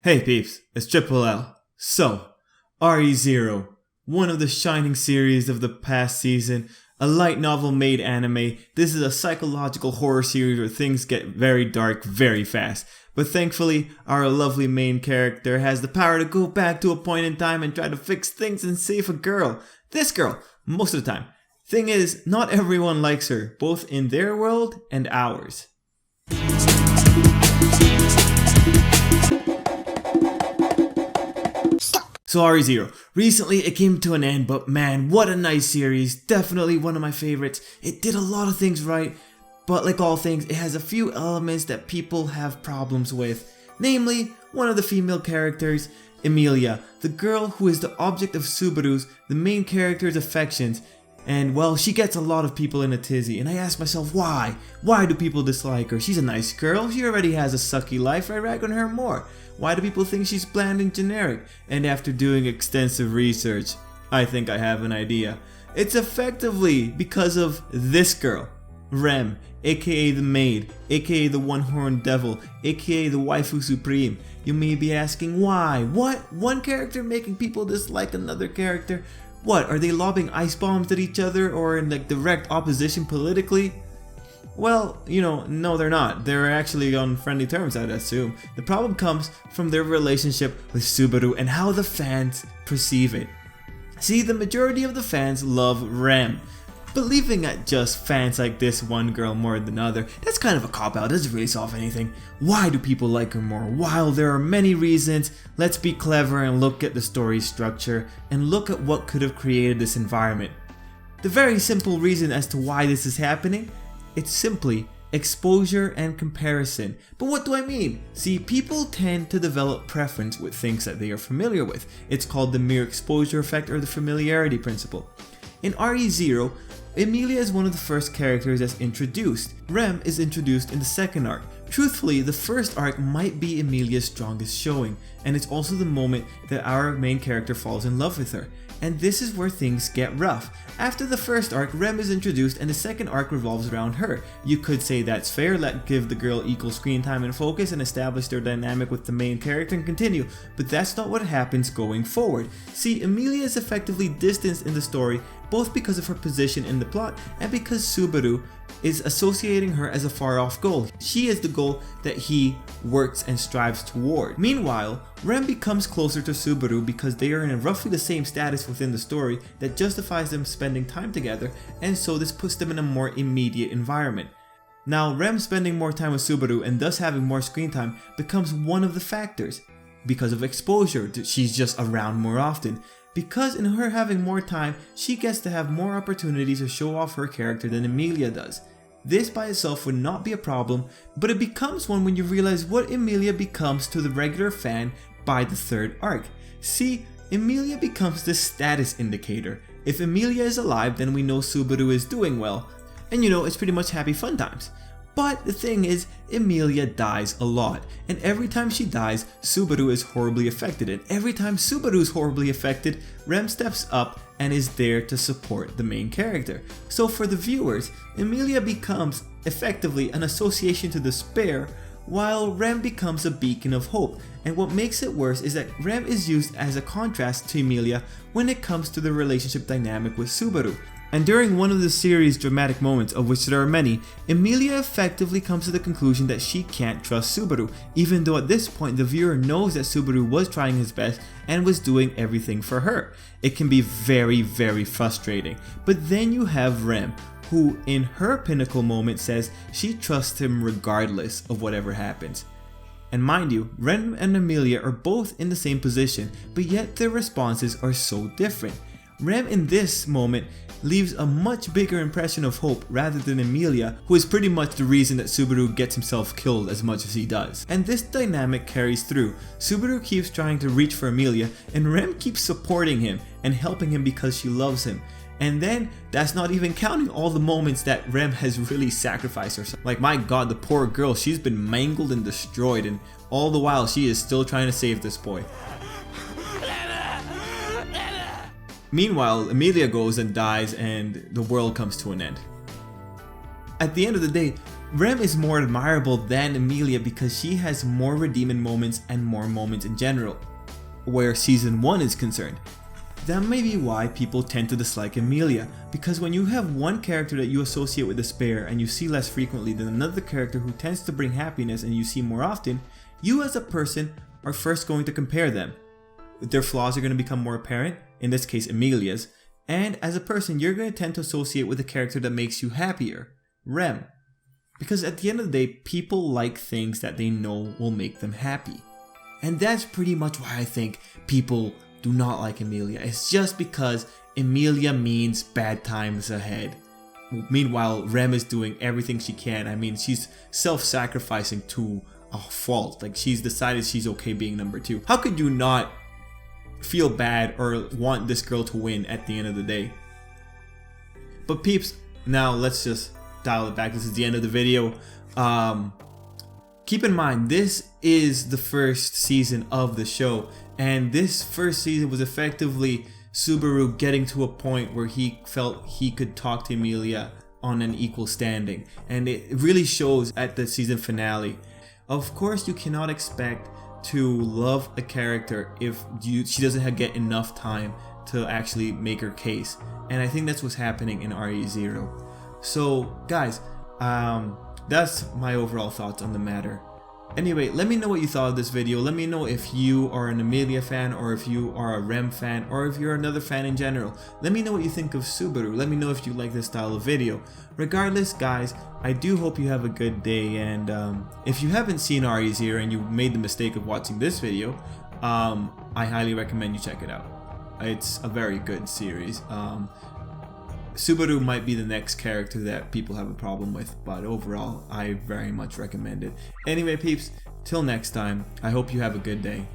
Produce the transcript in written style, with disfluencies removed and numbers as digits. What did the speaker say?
Hey peeps, it's Tripl-L. So, RE0, one of the shining series of the past season, a light novel made anime. This is a psychological horror series where things get very dark very fast. But thankfully, our lovely main character has the power to go back to a point in time and try to fix things and save a girl. This girl, most of the time. Thing is, not everyone likes her, both in their world and ours. So RE0, recently it came to an end, but man, what a nice series, definitely one of my favorites. It did a lot of things right, but like all things, it has a few elements that people have problems with. Namely, one of the female characters, Emilia, the girl who is the object of Subaru's, the main character's affections. And well, she gets a lot of people in a tizzy, and I ask myself why? Why do people dislike her? She's a nice girl, she already has a sucky life, I rag on her more. Why do people think she's bland and generic? And after doing extensive research, I think I have an idea. It's effectively because of this girl, Rem, aka the maid, aka the one-horned devil, aka the waifu supreme. You may be asking why? What? One character making people dislike another character? What, are they lobbing ice bombs at each other or in like direct opposition politically? Well, no they're not. They're actually on friendly terms, I'd assume. The problem comes from their relationship with Subaru and how the fans perceive it. See, the majority of the fans love Rem. But leaving at just fans like this one girl more than other, that's kind of a cop-out, doesn't really solve anything. Why do people like her more? While there are many reasons, let's be clever and look at the story structure and look at what could have created this environment. The very simple reason as to why this is happening, it's simply exposure and comparison. But what do I mean? See, people tend to develop preference with things that they are familiar with. It's called the mere exposure effect or the familiarity principle. In RE0, Emilia is one of the first characters that's introduced. Rem is introduced in the second arc. Truthfully, the first arc might be Emilia's strongest showing, and it's also the moment that our main character falls in love with her. And this is where things get rough. After the first arc, Rem is introduced and the second arc revolves around her. You could say that's fair, give the girl equal screen time and focus and establish their dynamic with the main character and continue, but that's not what happens going forward. See, Emilia is effectively distanced in the story both because of her position in the plot and because Subaru is associating her as a far-off goal. She is the goal that he works and strives toward. Meanwhile, Rem becomes closer to Subaru because they are in roughly the same status within the story that justifies them spending time together, and so this puts them in a more immediate environment. Now, Rem spending more time with Subaru and thus having more screen time becomes one of the factors. Because of exposure, she's just around more often. Because in her having more time, she gets to have more opportunities to show off her character than Emilia does. This by itself would not be a problem, but it becomes one when you realize what Emilia becomes to the regular fan by the third arc. See, Emilia becomes the status indicator. If Emilia is alive, then we know Subaru is doing well, and it's pretty much happy fun times. But the thing is, Emilia dies a lot, and every time she dies, Subaru is horribly affected, and every time Subaru is horribly affected, Rem steps up and is there to support the main character. So for the viewers, Emilia becomes effectively an association to despair, while Rem becomes a beacon of hope. And what makes it worse is that Rem is used as a contrast to Emilia when it comes to the relationship dynamic with Subaru. And during one of the series' dramatic moments, of which there are many, Emilia effectively comes to the conclusion that she can't trust Subaru, even though at this point the viewer knows that Subaru was trying his best and was doing everything for her. It can be very, very frustrating. But then you have Rem, who in her pinnacle moment says she trusts him regardless of whatever happens. And mind you, Rem and Emilia are both in the same position, but yet their responses are so different. Rem in this moment leaves a much bigger impression of hope rather than Emilia, who is pretty much the reason that Subaru gets himself killed as much as he does. And this dynamic carries through. Subaru keeps trying to reach for Emilia, and Rem keeps supporting him and helping him because she loves him. And then, that's not even counting all the moments that Rem has really sacrificed herself. Like, my god, the poor girl, she's been mangled and destroyed, and all the while she is still trying to save this boy. Meanwhile, Emilia goes and dies and the world comes to an end. At the end of the day, Rem is more admirable than Emilia because she has more redeeming moments and more moments in general, where season 1 is concerned. That may be why people tend to dislike Emilia, because when you have one character that you associate with despair and you see less frequently than another character who tends to bring happiness and you see more often, you as a person are first going to compare them. Their flaws are going to become more apparent, in this case Emilia's, and as a person you're going to tend to associate with a character that makes you happier, Rem. Because at the end of the day, people like things that they know will make them happy. And that's pretty much why I think people do not like Emilia. It's just because Emilia means bad times ahead. Meanwhile, Rem is doing everything she can. I mean, she's self-sacrificing to a fault. Like, she's decided she's okay being number 2. How could you not feel bad or want this girl to win at the end of the day? But peeps, now let's just dial it back. This is the end of the video. Keep in mind, this is the first season of the show, and this first season was effectively Subaru getting to a point where he felt he could talk to Emilia on an equal standing, and it really shows at the season finale. Of course, you cannot expect to love a character if she doesn't get enough time to actually make her case, and I think that's what's happening in RE0. So guys, that's my overall thoughts on the matter. Anyway, let me know what you thought of this video. Let me know if you are an Emilia fan, or if you are a Rem fan, or if you're another fan in general. Let me know what you think of Subaru. Let me know if you like this style of video. Regardless, guys, I do hope you have a good day, and if you haven't seen RE0 and you made the mistake of watching this video, I highly recommend you check it out. It's a very good series. Subaru might be the next character that people have a problem with, but overall, I very much recommend it. Anyway, peeps, till next time, I hope you have a good day.